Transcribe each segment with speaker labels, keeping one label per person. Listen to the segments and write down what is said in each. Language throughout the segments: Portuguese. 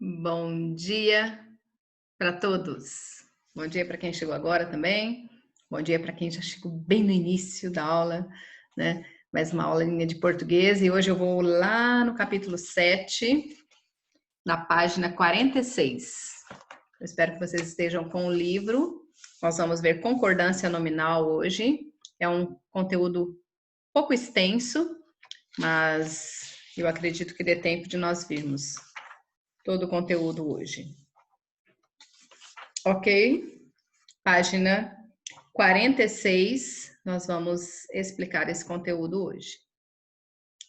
Speaker 1: Bom dia para todos. Bom dia para quem chegou agora também. Bom dia para quem já chegou bem no início da aula, né? Mais uma aulinha de português e hoje eu vou lá no capítulo 7, na página 46. Eu espero que vocês estejam com o livro. Nós vamos ver concordância nominal hoje. É um conteúdo pouco extenso, mas eu acredito que dê tempo de nós virmos todo o conteúdo hoje. Ok? Página 46, nós vamos explicar esse conteúdo hoje.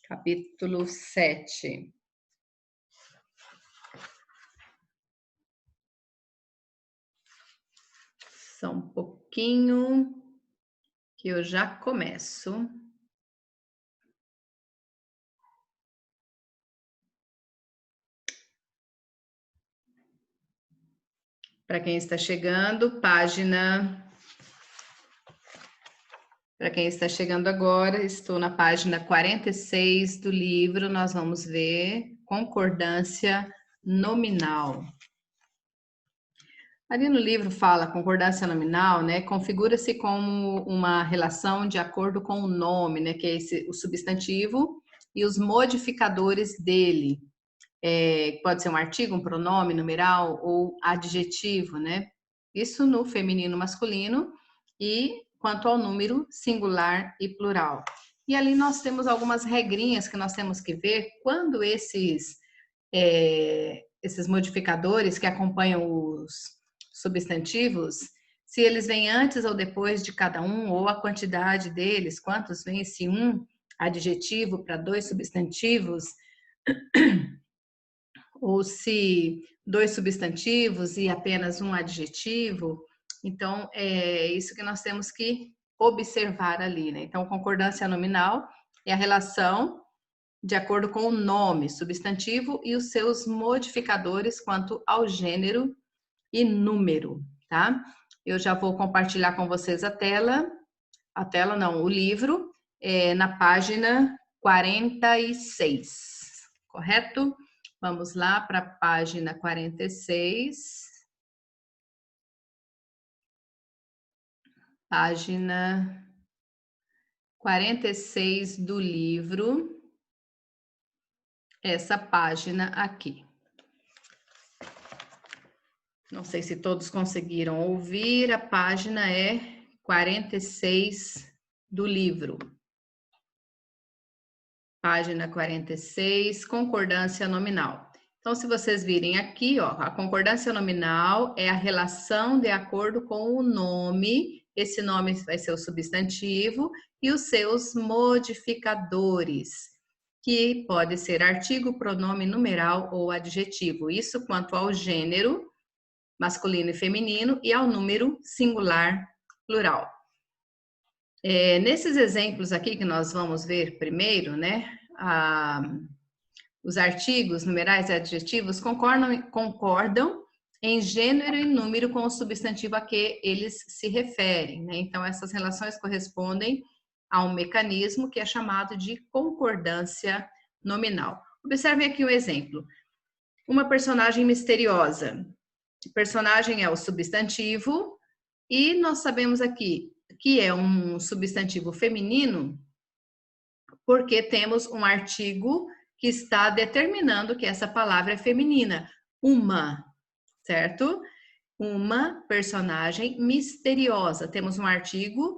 Speaker 1: Capítulo 7. Só um pouquinho que eu já começo. Para quem está chegando, Para quem está chegando agora, estou na página 46 do livro, nós vamos ver concordância nominal. Ali no livro fala concordância nominal, né? Configura-se como uma relação de acordo com o nome, né? Que é o substantivo e os modificadores dele. Pode ser um artigo, um pronome, numeral ou adjetivo, né? Isso no feminino masculino e quanto ao número singular e plural. E ali nós temos algumas regrinhas que nós temos que ver quando esses modificadores que acompanham os substantivos, se eles vêm antes ou depois de cada um, ou a quantidade deles, quantos vem, se um adjetivo para dois substantivos, ou se dois substantivos e apenas um adjetivo. Então, é isso que nós temos que observar ali, né? Então, concordância nominal é a relação de acordo com o nome, substantivo e os seus modificadores quanto ao gênero e número, tá? Eu já vou compartilhar com vocês o livro, na página 46, correto? Vamos lá para a página 46. Página 46 do livro. Essa página aqui. Não sei se todos conseguiram ouvir, a página é 46 do livro. Página 46, concordância nominal. Então, se vocês virem aqui, ó, a concordância nominal é a relação de acordo com o nome, esse nome vai ser o substantivo, e os seus modificadores, que pode ser artigo, pronome, numeral ou adjetivo. Isso quanto ao gênero, masculino e feminino, e ao número singular, plural. Nesses exemplos aqui que nós vamos ver primeiro, né, os artigos, numerais e adjetivos concordam em gênero e número com o substantivo a que eles se referem, né? Então, essas relações correspondem a um mecanismo que é chamado de concordância nominal. Observem aqui um exemplo. Uma personagem misteriosa. O personagem é o substantivo e nós sabemos aqui que é um substantivo feminino porque temos um artigo que está determinando que essa palavra é feminina. Uma, certo? Uma personagem misteriosa. Temos um artigo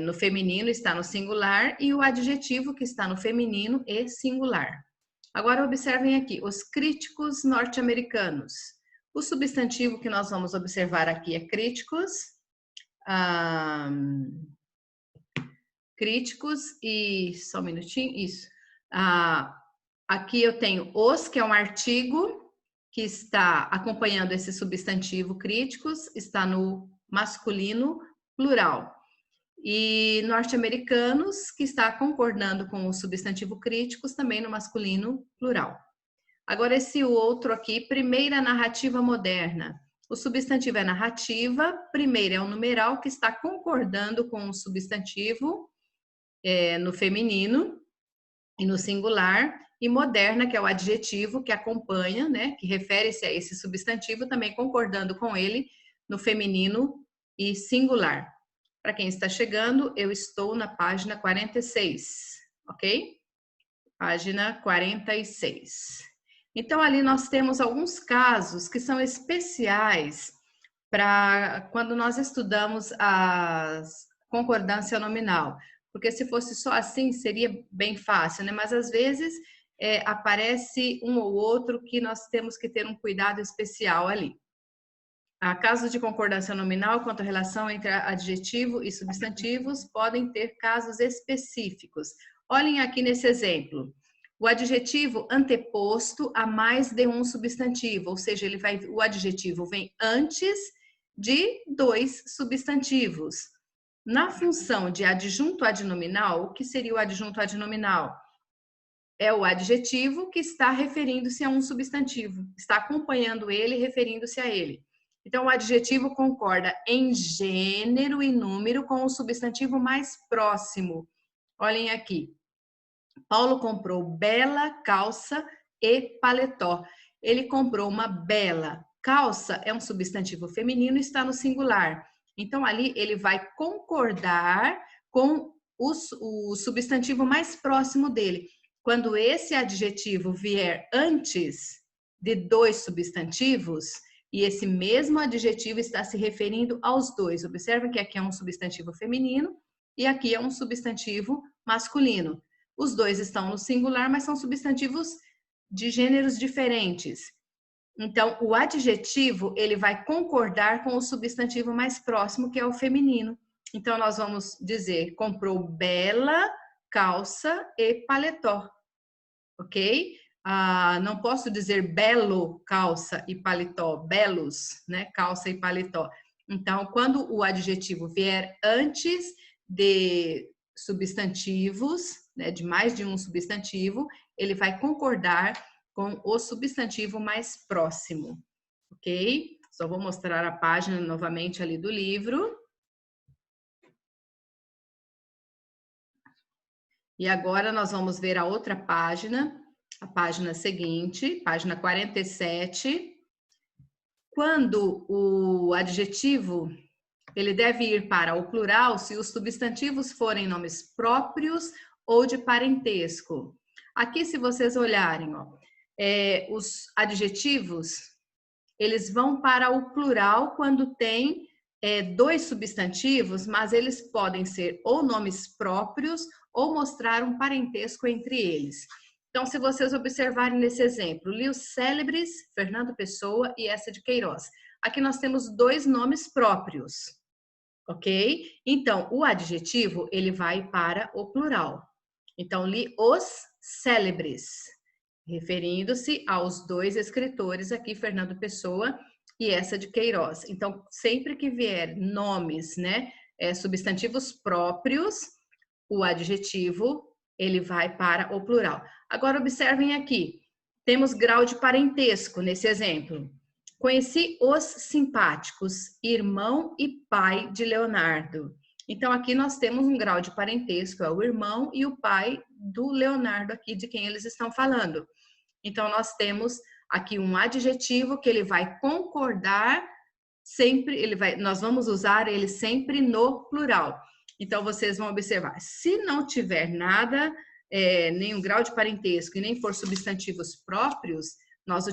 Speaker 1: no feminino, está no singular, e o adjetivo que está no feminino é singular. Agora observem aqui, os críticos norte-americanos. O substantivo que nós vamos observar aqui é críticos. Críticos e... Só um minutinho, isso. Aqui eu tenho os, que é um artigo que está acompanhando esse substantivo críticos, está no masculino plural. E norte-americanos, que está concordando com o substantivo críticos, também no masculino plural. Agora, esse outro aqui, primeira narrativa moderna. O substantivo é narrativa, primeiro é um numeral que está concordando com o substantivo no feminino e no singular, e moderna, que é o adjetivo que acompanha, né, que refere-se a esse substantivo, também concordando com ele no feminino e singular. Para quem está chegando, eu estou na página 46, ok? Página 46. Então, ali nós temos alguns casos que são especiais para quando nós estudamos a concordância nominal. Porque se fosse só assim, seria bem fácil, né? Mas às vezes aparece um ou outro que nós temos que ter um cuidado especial ali. Há casos de concordância nominal quanto à relação entre adjetivo e substantivos podem ter casos específicos. Olhem aqui nesse exemplo. O adjetivo anteposto a mais de um substantivo, ou seja, o adjetivo vem antes de dois substantivos. Na função de adjunto adnominal, o que seria o adjunto adnominal? É o adjetivo que está referindo-se a um substantivo, está acompanhando ele, referindo-se a ele. Então, o adjetivo concorda em gênero e número com o substantivo mais próximo. Olhem aqui. Paulo comprou bela calça e paletó. Ele comprou uma bela calça, é um substantivo feminino, está no singular. Então, ali ele vai concordar com o substantivo mais próximo dele. Quando esse adjetivo vier antes de dois substantivos, e esse mesmo adjetivo está se referindo aos dois. Observa que aqui é um substantivo feminino e aqui é um substantivo masculino. Os dois estão no singular, mas são substantivos de gêneros diferentes. Então, o adjetivo, ele vai concordar com o substantivo mais próximo, que é o feminino. Então, nós vamos dizer, comprou bela calça e paletó, ok? Não posso dizer belo calça e paletó, belos, né? Calça e paletó. Então, quando o adjetivo vier antes de substantivos, né, de mais de um substantivo, ele vai concordar com o substantivo mais próximo, ok? Só vou mostrar a página novamente ali do livro. E agora nós vamos ver a outra página, a página seguinte, página 47. Quando o adjetivo ele deve ir para o plural se os substantivos forem nomes próprios ou de parentesco. Aqui, se vocês olharem, ó, os adjetivos, eles vão para o plural quando tem dois substantivos, mas eles podem ser ou nomes próprios ou mostrar um parentesco entre eles. Então, se vocês observarem nesse exemplo, li os célebres Fernando Pessoa e Eça de Queiroz. Aqui nós temos dois nomes próprios, ok? Então, o adjetivo, ele vai para o plural. Então, li os célebres, referindo-se aos dois escritores aqui, Fernando Pessoa e Eça de Queiroz. Então, sempre que vier nomes, né, substantivos próprios, o adjetivo, ele vai para o plural. Agora, observem aqui, temos grau de parentesco nesse exemplo. Conheci os simpáticos, irmão e pai de Leonardo. Então, aqui nós temos um grau de parentesco, é o irmão e o pai do Leonardo aqui, de quem eles estão falando. Então, nós temos aqui um adjetivo que ele vai concordar sempre, nós vamos usar ele sempre no plural. Então, vocês vão observar, se não tiver nada, nenhum grau de parentesco e nem for substantivos próprios, nós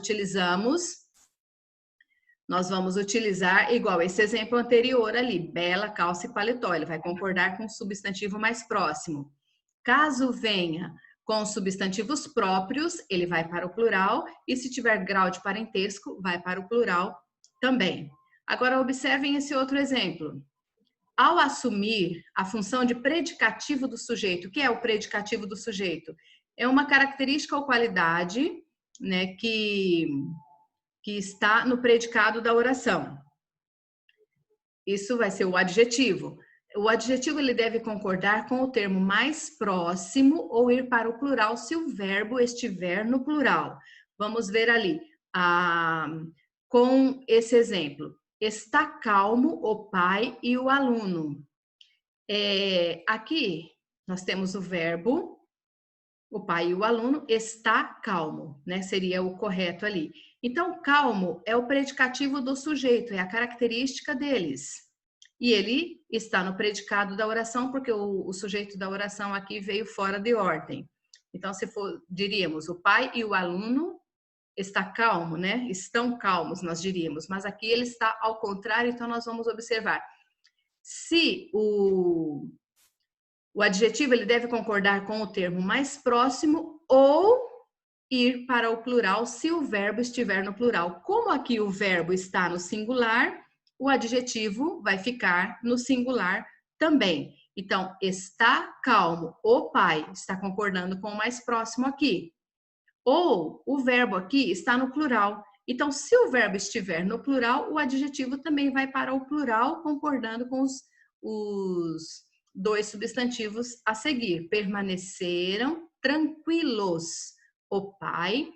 Speaker 1: vamos utilizar igual esse exemplo anterior ali, bela, calça e paletó. Ele vai concordar com o substantivo mais próximo. Caso venha com substantivos próprios, ele vai para o plural, e se tiver grau de parentesco, vai para o plural também. Agora, observem esse outro exemplo. Ao assumir a função de predicativo do sujeito, o que é o predicativo do sujeito? É uma característica ou qualidade, né, que está no predicado da oração. Isso vai ser o adjetivo. O adjetivo ele deve concordar com o termo mais próximo ou ir para o plural se o verbo estiver no plural. Vamos ver ali, com esse exemplo. Está calmo o pai e o aluno. Aqui nós temos o verbo o pai e o aluno está calmo, né? Seria o correto ali. Então, calmo é o predicativo do sujeito, é a característica deles. E ele está no predicado da oração, porque o sujeito da oração aqui veio fora de ordem. Então, se for, diríamos, o pai e o aluno está calmo, né? Estão calmos, nós diríamos. Mas aqui ele está ao contrário, então nós vamos observar. Se o adjetivo ele deve concordar com o termo mais próximo ou ir para o plural se o verbo estiver no plural. Como aqui o verbo está no singular, o adjetivo vai ficar no singular também. Então, está calmo, o pai está concordando com o mais próximo aqui. Ou o verbo aqui está no plural. Então, se o verbo estiver no plural, o adjetivo também vai para o plural, concordando com os dois substantivos a seguir. Permaneceram tranquilos o pai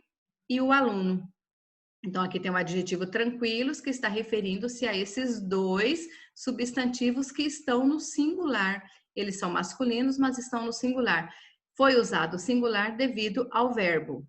Speaker 1: e o aluno. Então, aqui tem o adjetivo tranquilos, que está referindo-se a esses dois substantivos que estão no singular. Eles são masculinos, mas estão no singular. Foi usado o singular devido ao verbo,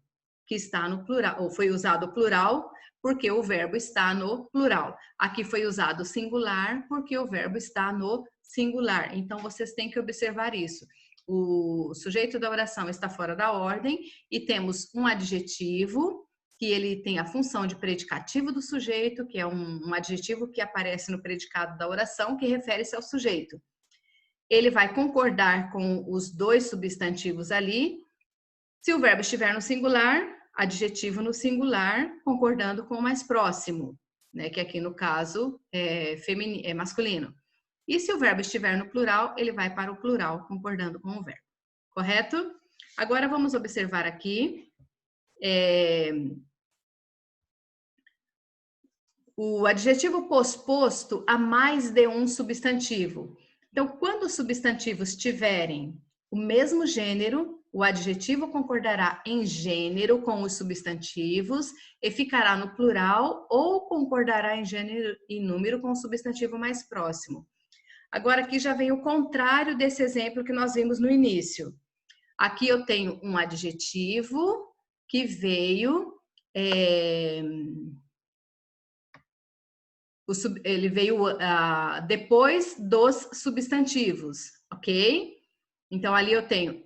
Speaker 1: que está no plural, ou foi usado o plural, porque o verbo está no plural. Aqui foi usado o singular, porque o verbo está no singular. Então, vocês têm que observar isso. O sujeito da oração está fora da ordem e temos um adjetivo que ele tem a função de predicativo do sujeito, que é um adjetivo que aparece no predicado da oração, que refere-se ao sujeito. Ele vai concordar com os dois substantivos ali. Se o verbo estiver no singular, adjetivo no singular, concordando com o mais próximo, né? Que aqui no caso é masculino. E se o verbo estiver no plural, ele vai para o plural, concordando com o verbo. Correto? Agora vamos observar aqui o adjetivo posposto a mais de um substantivo. Então, quando os substantivos tiverem o mesmo gênero, o adjetivo concordará em gênero com os substantivos e ficará no plural ou concordará em gênero e número com o substantivo mais próximo. Agora, aqui já vem o contrário desse exemplo que nós vimos no início. Aqui eu tenho um adjetivo que veio... ele veio depois dos substantivos, ok? Então, ali eu tenho,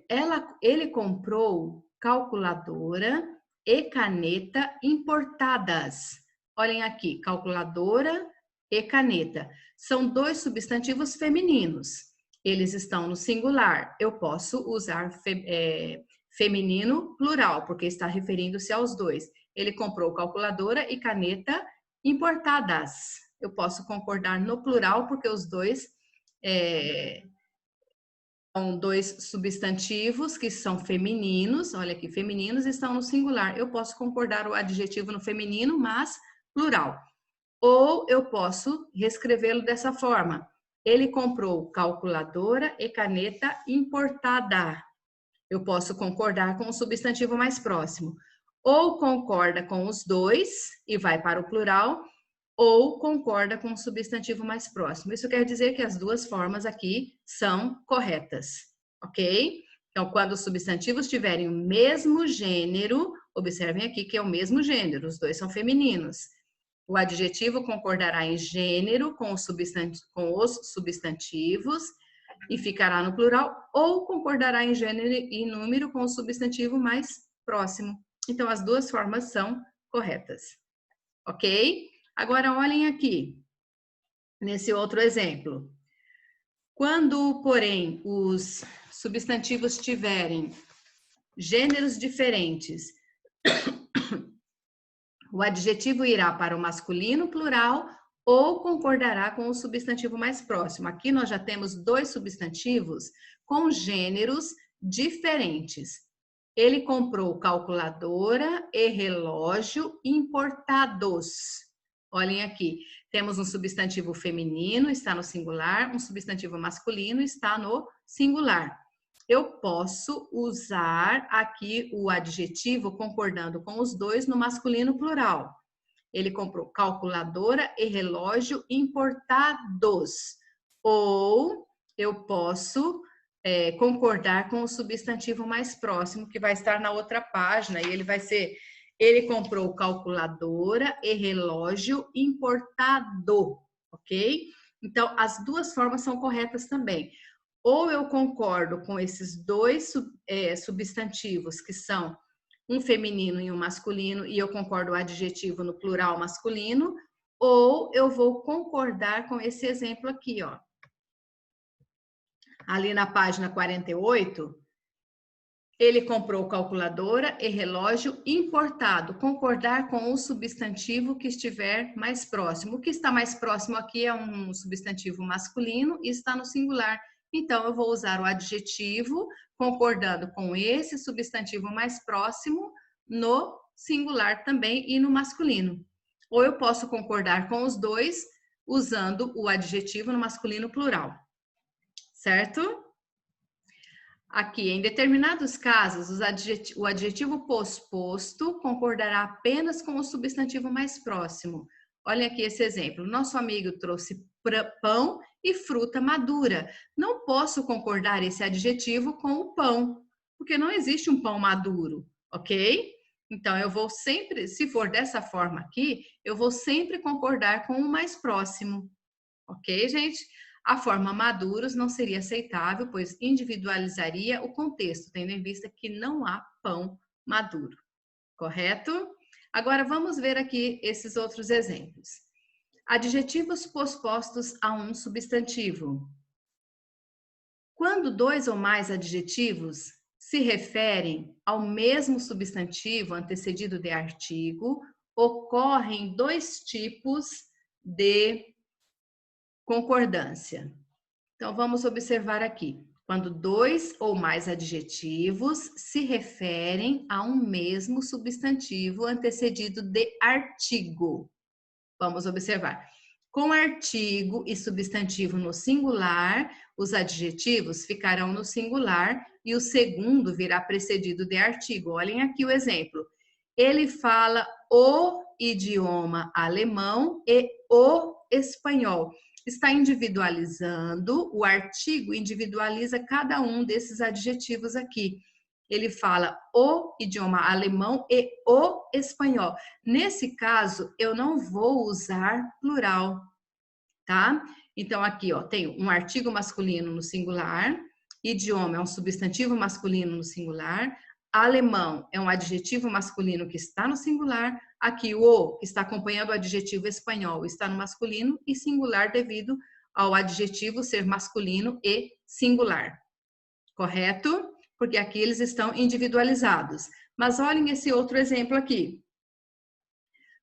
Speaker 1: ele comprou calculadora e caneta importadas. Olhem aqui, calculadora e caneta. São dois substantivos femininos. Eles estão no singular. Eu posso usar feminino plural, porque está referindo-se aos dois. Ele comprou calculadora e caneta importadas. Eu posso concordar no plural, porque os dois são dois substantivos que são femininos. Olha aqui, femininos estão no singular. Eu posso concordar o adjetivo no feminino, mas plural. Ou eu posso reescrevê-lo dessa forma. Ele comprou calculadora e caneta importada. Eu posso concordar com o substantivo mais próximo. Ou concorda com os dois e vai para o plural, ou concorda com o substantivo mais próximo. Isso quer dizer que as duas formas aqui são corretas, ok? Então, quando os substantivos tiverem o mesmo gênero, observem aqui que é o mesmo gênero, os dois são femininos. O adjetivo concordará em gênero com os substantivos e ficará no plural, ou concordará em gênero e número com o substantivo mais próximo. Então, as duas formas são corretas, ok? Agora, olhem aqui, nesse outro exemplo. Quando, porém, os substantivos tiverem gêneros diferentes, o adjetivo irá para o masculino plural ou concordará com o substantivo mais próximo. Aqui nós já temos dois substantivos com gêneros diferentes. Ele comprou calculadora e relógio importados. Olhem aqui, temos um substantivo feminino, está no singular, um substantivo masculino está no singular. Eu posso usar aqui o adjetivo concordando com os dois no masculino plural. Ele comprou calculadora e relógio importados. Ou eu posso concordar com o substantivo mais próximo, que vai estar na outra página, e ele vai ser: ele comprou calculadora e relógio importado, ok? Então, as duas formas são corretas também. Ou eu concordo com esses dois substantivos, que são um feminino e um masculino, e eu concordo o adjetivo no plural masculino, ou eu vou concordar com esse exemplo aqui, ó. Ali na página 48, ele comprou calculadora e relógio importado. Concordar com o substantivo que estiver mais próximo. O que está mais próximo aqui é um substantivo masculino e está no singular. Então, eu vou usar o adjetivo concordando com esse substantivo mais próximo no singular também e no masculino. Ou eu posso concordar com os dois usando o adjetivo no masculino plural. Certo? Aqui, em determinados casos, o adjetivo posposto concordará apenas com o substantivo mais próximo. Olha aqui esse exemplo. Nosso amigo trouxe pão e fruta madura. Não posso concordar esse adjetivo com o pão, porque não existe um pão maduro, ok? Então, eu vou sempre, se for dessa forma aqui, eu vou sempre concordar com o mais próximo, ok, gente? A forma maduros não seria aceitável, pois individualizaria o contexto, tendo em vista que não há pão maduro, correto? Agora vamos ver aqui esses outros exemplos. Adjetivos pospostos a um substantivo. Quando dois ou mais adjetivos se referem ao mesmo substantivo antecedido de artigo, ocorrem dois tipos de concordância. Então, vamos observar aqui. Quando dois ou mais adjetivos se referem a um mesmo substantivo antecedido de artigo. Vamos observar. Com artigo e substantivo no singular, os adjetivos ficarão no singular e o segundo virá precedido de artigo. Olhem aqui o exemplo. Ele fala o idioma alemão e o espanhol. Está individualizando, o artigo individualiza cada um desses adjetivos aqui. Ele fala o idioma alemão e o espanhol. Nesse caso, eu não vou usar plural, tá? Então, aqui, ó, tem um artigo masculino no singular, idioma é um substantivo masculino no singular, alemão é um adjetivo masculino que está no singular, aqui o que está acompanhando o adjetivo espanhol está no masculino e singular devido ao adjetivo ser masculino e singular. Correto? Porque aqui eles estão individualizados. Mas olhem esse outro exemplo aqui.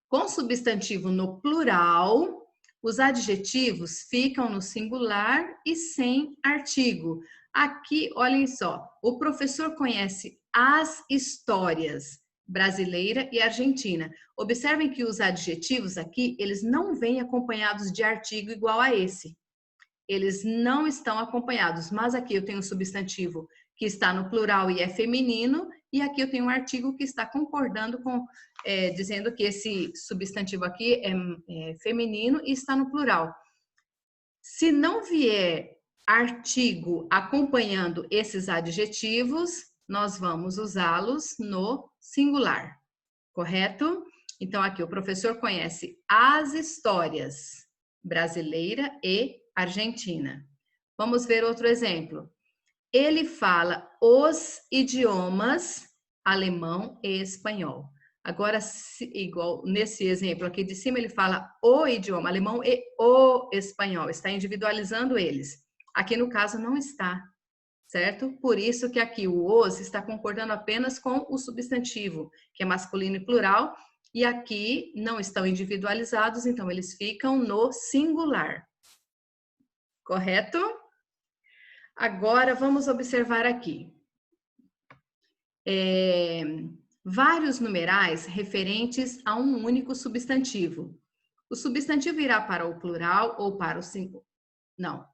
Speaker 1: Com substantivo no plural, os adjetivos ficam no singular e sem artigo. Aqui, olhem só, o professor conhece as histórias brasileira e argentina. Observem que os adjetivos aqui, eles não vêm acompanhados de artigo igual a esse. Eles não estão acompanhados, mas aqui eu tenho um substantivo que está no plural e é feminino, e aqui eu tenho um artigo que está concordando com, dizendo que esse substantivo aqui é feminino e está no plural. Se não vier artigo acompanhando esses adjetivos, nós vamos usá-los no singular, correto? Então, aqui o professor conhece as histórias brasileira e argentina. Vamos ver outro exemplo. Ele fala os idiomas alemão e espanhol. Agora, igual nesse exemplo aqui de cima, ele fala o idioma alemão e o espanhol. Está individualizando eles. Aqui, no caso, não está, certo? Por isso que aqui o os está concordando apenas com o substantivo, que é masculino e plural, e aqui não estão individualizados, então eles ficam no singular. Correto? Agora, vamos observar aqui. Vários numerais referentes a um único substantivo. O substantivo irá para o plural ou para o singular. Não,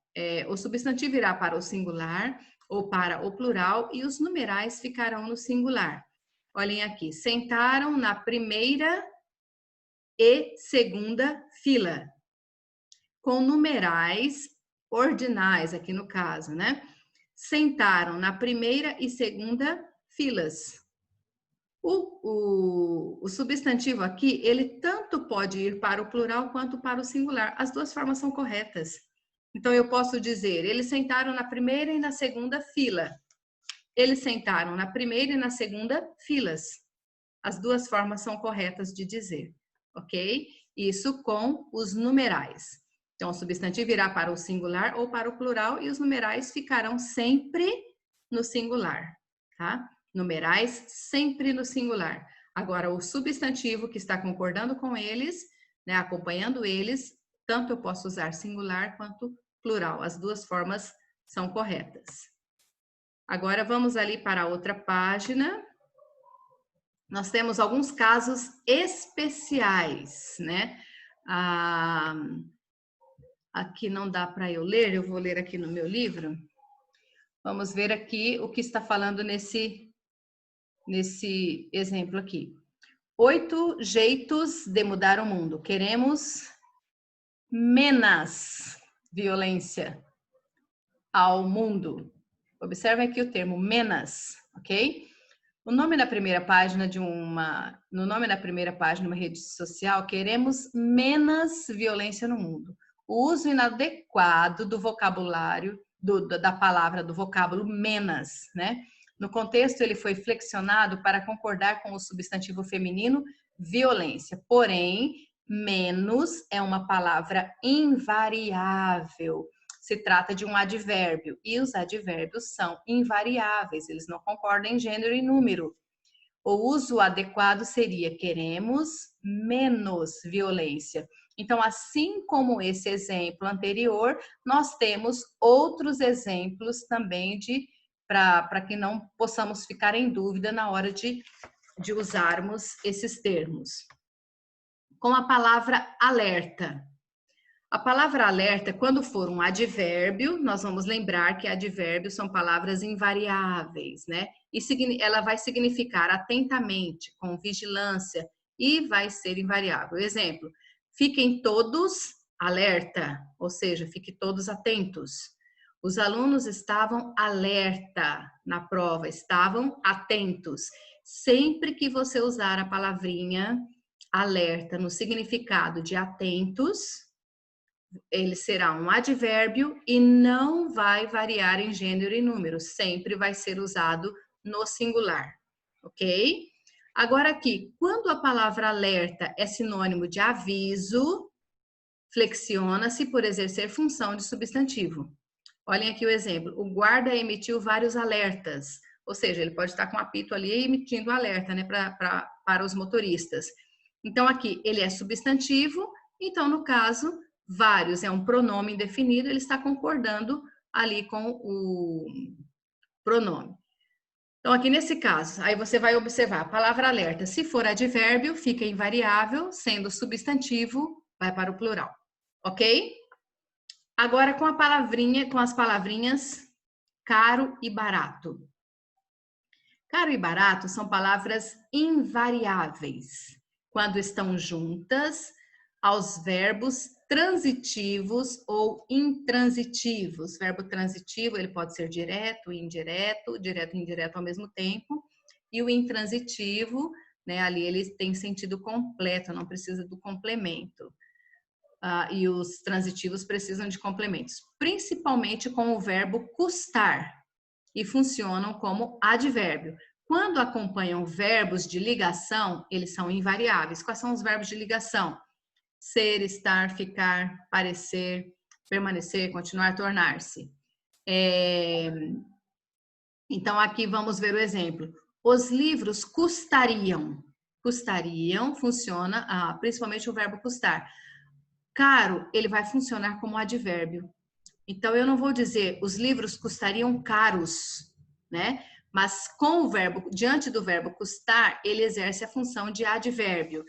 Speaker 1: o substantivo irá para o singular ou para o plural e os numerais ficarão no singular. Olhem aqui, sentaram na primeira e segunda fila, com numerais ordinais, aqui no caso, né? sentaram na primeira e segunda filas. O substantivo aqui, ele tanto pode ir para o plural quanto para o singular. As duas formas são corretas. Então, eu posso dizer, eles sentaram na primeira e na segunda fila. Eles sentaram na primeira e na segunda filas. As duas formas são corretas de dizer, ok? Isso com os numerais. Então, o substantivo irá para o singular ou para o plural e os numerais ficarão sempre no singular, tá? Numerais sempre no singular. Agora, o substantivo que está concordando com eles, né, acompanhando eles, tanto eu posso usar singular quanto plural. As duas formas são corretas. Agora, vamos ali para a outra página. Nós temos alguns casos especiais, né? Aqui não dá para eu ler, eu vou ler aqui no meu livro. Vamos ver aqui o que está falando nesse exemplo aqui. 8 jeitos de mudar o mundo. Queremos menos violência ao mundo. Observe aqui o termo menos, ok? No nome da primeira página de uma rede social, queremos menos violência no mundo. O uso inadequado do vocabulário, da palavra, do vocábulo menos, né? No contexto, ele foi flexionado para concordar com o substantivo feminino violência. Porém, menos é uma palavra invariável. Se trata de um advérbio e os advérbios são invariáveis, eles não concordam em gênero e número. O uso adequado seria queremos menos violência. Então, assim como esse exemplo anterior, nós temos outros exemplos também para que não possamos ficar em dúvida na hora de usarmos esses termos. Com a palavra alerta. A palavra alerta, quando for um advérbio, nós vamos lembrar que advérbios são palavras invariáveis, né? E ela vai significar atentamente, com vigilância, e vai ser invariável. Exemplo, fiquem todos alerta, ou seja, fiquem todos atentos. Os alunos estavam alerta na prova, estavam atentos. Sempre que você usar a palavrinha alerta no significado de atentos, ele será um advérbio e não vai variar em gênero e número, sempre vai ser usado no singular, ok? Agora aqui, quando a palavra alerta é sinônimo de aviso, flexiona-se por exercer função de substantivo. Olhem aqui o exemplo, o guarda emitiu vários alertas, ou seja, ele pode estar com um apito ali emitindo alerta, né, para os motoristas. Então aqui, ele é substantivo, então no caso, vários é um pronome indefinido, ele está concordando ali com o pronome. Então, aqui nesse caso, aí você vai observar a palavra alerta. Se for advérbio, fica invariável, sendo substantivo, vai para o plural. Ok? Agora, com as palavrinhas caro e barato. Caro e barato são palavras invariáveis, quando estão juntas aos verbos transitivos ou intransitivos. Verbo transitivo, ele pode ser direto e indireto, direto e indireto ao mesmo tempo. E o intransitivo, né, ali ele tem sentido completo, não precisa do complemento. E os transitivos precisam de complementos, principalmente com o verbo custar, e funcionam como advérbio. Quando acompanham verbos de ligação, eles são invariáveis. Quais são os verbos de ligação? Ser, estar, ficar, parecer, permanecer, continuar, tornar-se. Então, aqui vamos ver o exemplo. Os livros custariam. Custariam funciona, principalmente o verbo custar. Caro, ele vai funcionar como advérbio. Então, eu não vou dizer os livros custariam caros, né? Mas com o verbo, diante do verbo custar, ele exerce a função de advérbio.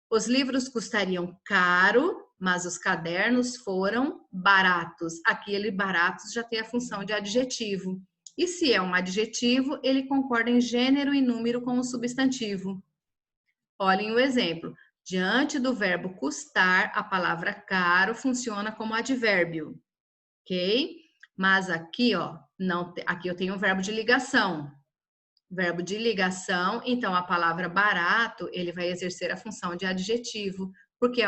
Speaker 1: Os livros custariam caro, mas os cadernos foram baratos. Aqui ele baratos já tem a função de adjetivo. E se é um adjetivo, ele concorda em gênero e número com o substantivo. Olhem o exemplo. Diante do verbo custar, a palavra caro funciona como advérbio. Ok? Mas aqui, ó, não, aqui eu tenho um verbo de ligação. Verbo de ligação, então a palavra barato, ele vai exercer a função de adjetivo, porque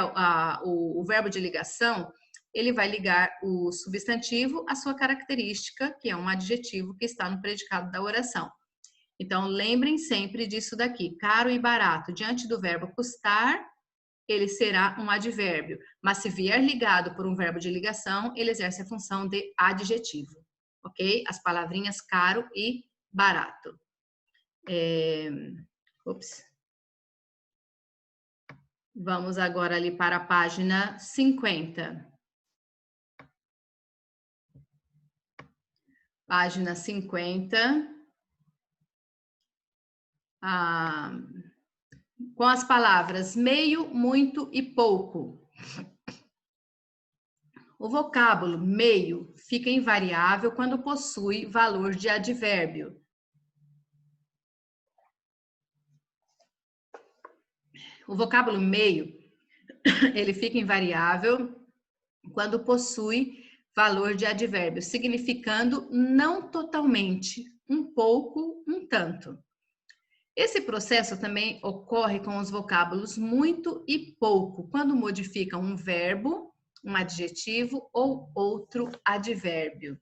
Speaker 1: o verbo de ligação, ele vai ligar o substantivo à sua característica, que é um adjetivo que está no predicado da oração. Então, lembrem sempre disso daqui, caro e barato. Diante do verbo custar, ele será um advérbio, mas se vier ligado por um verbo de ligação, ele exerce a função de adjetivo, ok? As palavrinhas caro e barato. Vamos agora ali para a página 50. Página 50. Com as palavras meio, muito e pouco. O vocábulo meio fica invariável quando possui valor de advérbio. O vocábulo meio, ele fica invariável quando possui valor de advérbio, significando não totalmente, um pouco, um tanto. Esse processo também ocorre com os vocábulos muito e pouco, quando modificam um verbo, um adjetivo ou outro advérbio.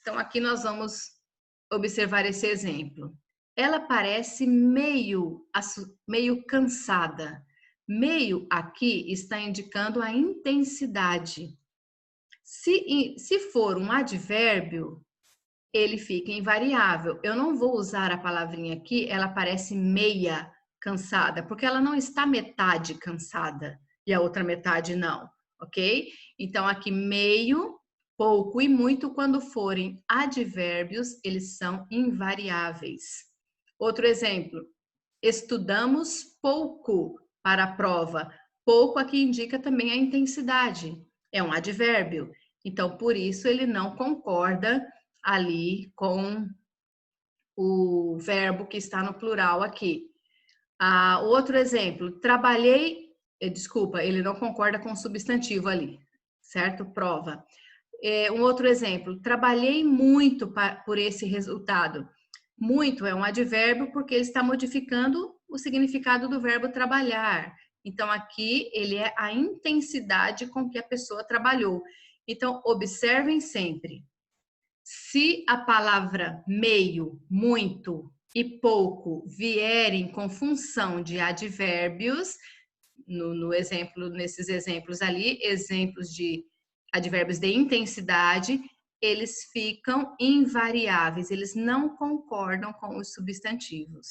Speaker 1: Então, aqui nós vamos observar esse exemplo. Ela parece meio cansada. Meio aqui está indicando a intensidade. Se for um advérbio, ele fica invariável. Eu não vou usar a palavrinha aqui, ela parece meia cansada, porque ela não está metade cansada e a outra metade não, ok? Então, aqui meio, pouco e muito, quando forem advérbios, eles são invariáveis. Outro exemplo, estudamos pouco para a prova. Pouco aqui indica também a intensidade, é um advérbio. Então, por isso, ele não concorda ali com o verbo que está no plural aqui. Outro exemplo, ele não concorda com o substantivo ali, certo? Prova. Um outro exemplo, trabalhei muito por esse resultado. Muito é um advérbio porque ele está modificando o significado do verbo trabalhar. Então, aqui ele é a intensidade com que a pessoa trabalhou. Então, observem sempre. Se a palavra meio, muito e pouco vierem com função de advérbios, nesses exemplos ali, exemplos de advérbios de intensidade, eles ficam invariáveis, eles não concordam com os substantivos,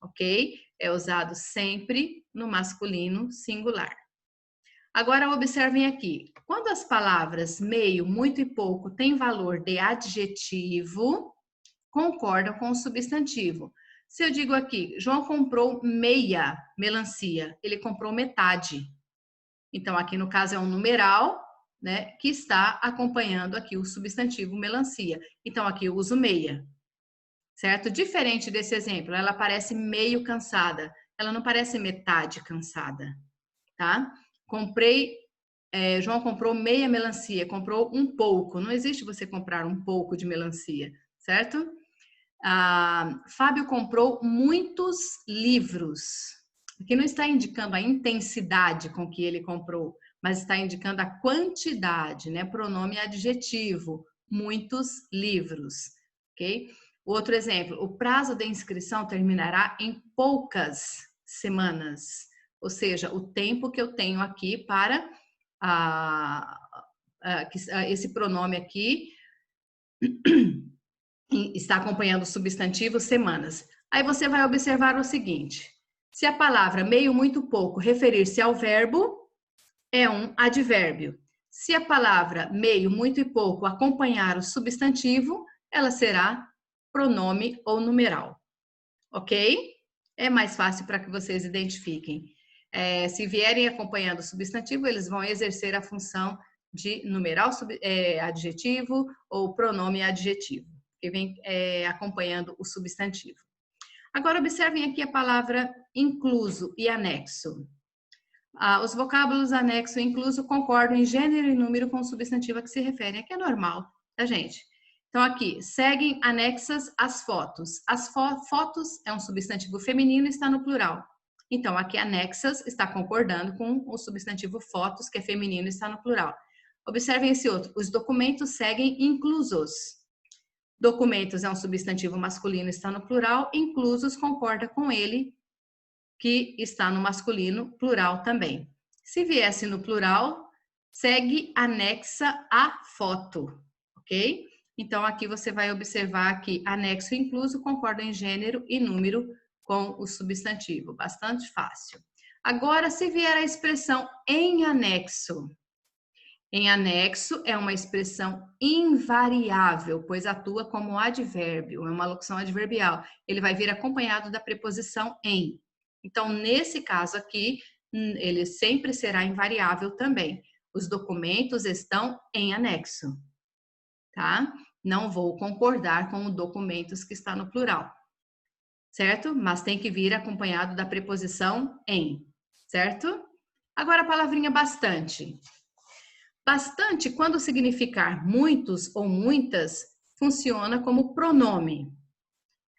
Speaker 1: ok? É usado sempre no masculino singular. Agora, observem aqui. Quando as palavras meio, muito e pouco têm valor de adjetivo, concordam com o substantivo. Se eu digo aqui, João comprou meia melancia, ele comprou metade. Então, aqui no caso é um numeral, né, que está acompanhando aqui o substantivo melancia. Então, aqui eu uso meia, certo? Diferente desse exemplo, ela parece meio cansada, ela não parece metade cansada, tá? João comprou meia melancia, comprou um pouco. Não existe você comprar um pouco de melancia, certo? Fábio comprou muitos livros. Aqui não está indicando a intensidade com que ele comprou, mas está indicando a quantidade, né? Pronome adjetivo, muitos livros, ok? Outro exemplo, o prazo de inscrição terminará em poucas semanas. Ou seja, o tempo que eu tenho aqui para esse pronome aqui está acompanhando o substantivo semanas. Aí você vai observar o seguinte, se a palavra meio, muito, pouco referir-se ao verbo, é um advérbio. Se a palavra meio, muito e pouco acompanhar o substantivo, ela será pronome ou numeral, ok? É mais fácil para que vocês identifiquem. Se vierem acompanhando o substantivo, eles vão exercer a função de numeral adjetivo ou pronome adjetivo, que vem acompanhando o substantivo. Agora, observem aqui a palavra incluso e anexo. Os vocábulos anexo e incluso concordam em gênero e número com o substantivo a que se referem. Aqui é normal, da gente. Então, aqui, seguem anexas as fotos. As fotos é um substantivo feminino e está no plural. Então, aqui, anexas está concordando com o substantivo fotos, que é feminino e está no plural. Observem esse outro. Os documentos seguem inclusos. Documentos é um substantivo masculino e está no plural. Inclusos concorda com ele, que está no masculino, plural também. Se viesse no plural, segue anexa a foto, ok? Então, aqui você vai observar que anexo e incluso concordam em gênero e número com o substantivo. Bastante fácil. Agora, se vier a expressão em anexo. Em anexo é uma expressão invariável, pois atua como advérbio, é uma locução adverbial. Ele vai vir acompanhado da preposição em. Então, nesse caso aqui, ele sempre será invariável também. Os documentos estão em anexo, tá? Não vou concordar com o documentos que está no plural, certo? Mas tem que vir acompanhado da preposição em, certo? Agora a palavrinha bastante. Bastante, quando significar muitos ou muitas, funciona como pronome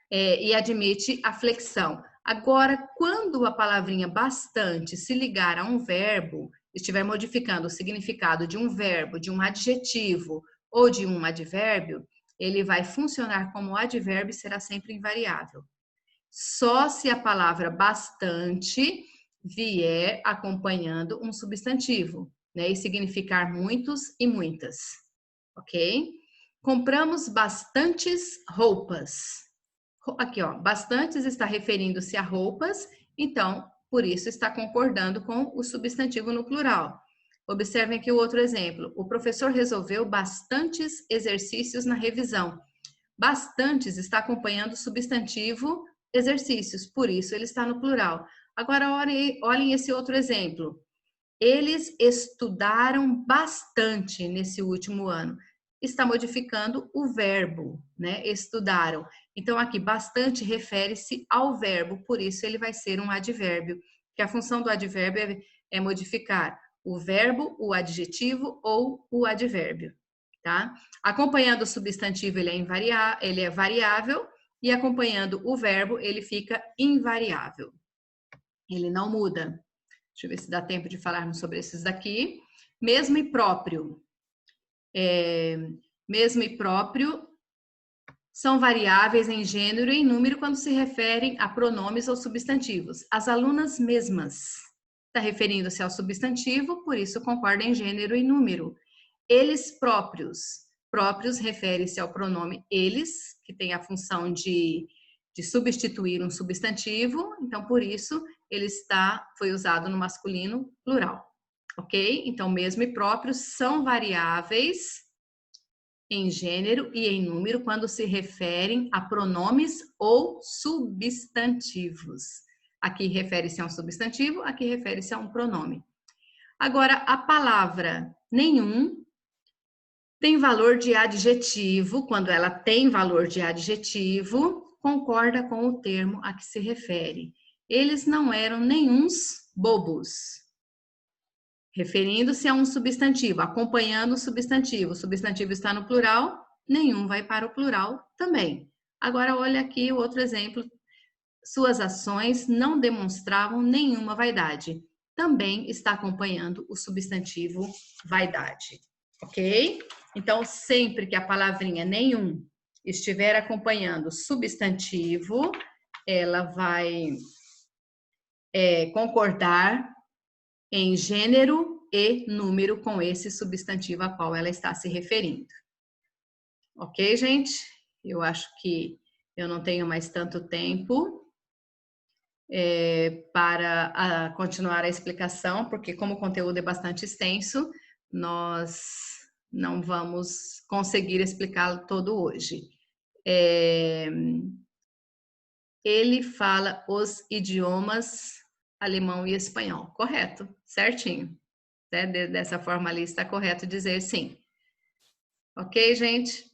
Speaker 1: e admite a flexão. Agora, quando a palavrinha bastante se ligar a um verbo, estiver modificando o significado de um verbo, de um adjetivo ou de um advérbio, ele vai funcionar como advérbio e será sempre invariável. Só se a palavra bastante vier acompanhando um substantivo, né, e significar muitos e muitas, ok? Compramos bastantes roupas. Aqui, ó, bastantes está referindo-se a roupas, então, por isso está concordando com o substantivo no plural. Observem aqui o outro exemplo. O professor resolveu bastantes exercícios na revisão. Bastantes está acompanhando o substantivo exercícios, por isso ele está no plural. Agora, olhem esse outro exemplo. Eles estudaram bastante nesse último ano. Está modificando o verbo, né? Estudaram. Então, aqui, bastante refere-se ao verbo, por isso ele vai ser um advérbio, que a função do advérbio é modificar o verbo, o adjetivo ou o advérbio, tá? Acompanhando o substantivo, ele é variável, e acompanhando o verbo, ele fica invariável. Ele não muda. Deixa eu ver se dá tempo de falarmos sobre esses daqui. Mesmo e próprio. Mesmo e próprio são variáveis em gênero e em número quando se referem a pronomes ou substantivos. As alunas mesmas. Está referindo-se ao substantivo, por isso concorda em gênero e número. Eles próprios. Próprios refere-se ao pronome eles, que tem a função de substituir um substantivo, então por isso ele foi usado no masculino plural, ok? Então mesmo e próprios são variáveis em gênero e em número quando se referem a pronomes ou substantivos. Aqui refere-se a um substantivo, aqui refere-se a um pronome. Agora, a palavra nenhum tem valor de adjetivo, quando ela tem valor de adjetivo, concorda com o termo a que se refere. Eles não eram nenhuns bobos. Referindo-se a um substantivo, acompanhando o substantivo está no plural, nenhum vai para o plural também. Agora, olha aqui o outro exemplo. Suas ações não demonstravam nenhuma vaidade. Também está acompanhando o substantivo vaidade, ok? Então, sempre que a palavrinha nenhum estiver acompanhando substantivo, ela vai concordar em gênero e número com esse substantivo a qual ela está se referindo. Ok, gente? Eu acho que eu não tenho mais tanto tempo para continuar a explicação, porque como o conteúdo é bastante extenso, nós não vamos conseguir explicá-lo todo hoje. Ele fala os idiomas alemão e espanhol, correto, certinho. Dessa forma ali está correto dizer sim. Ok, gente?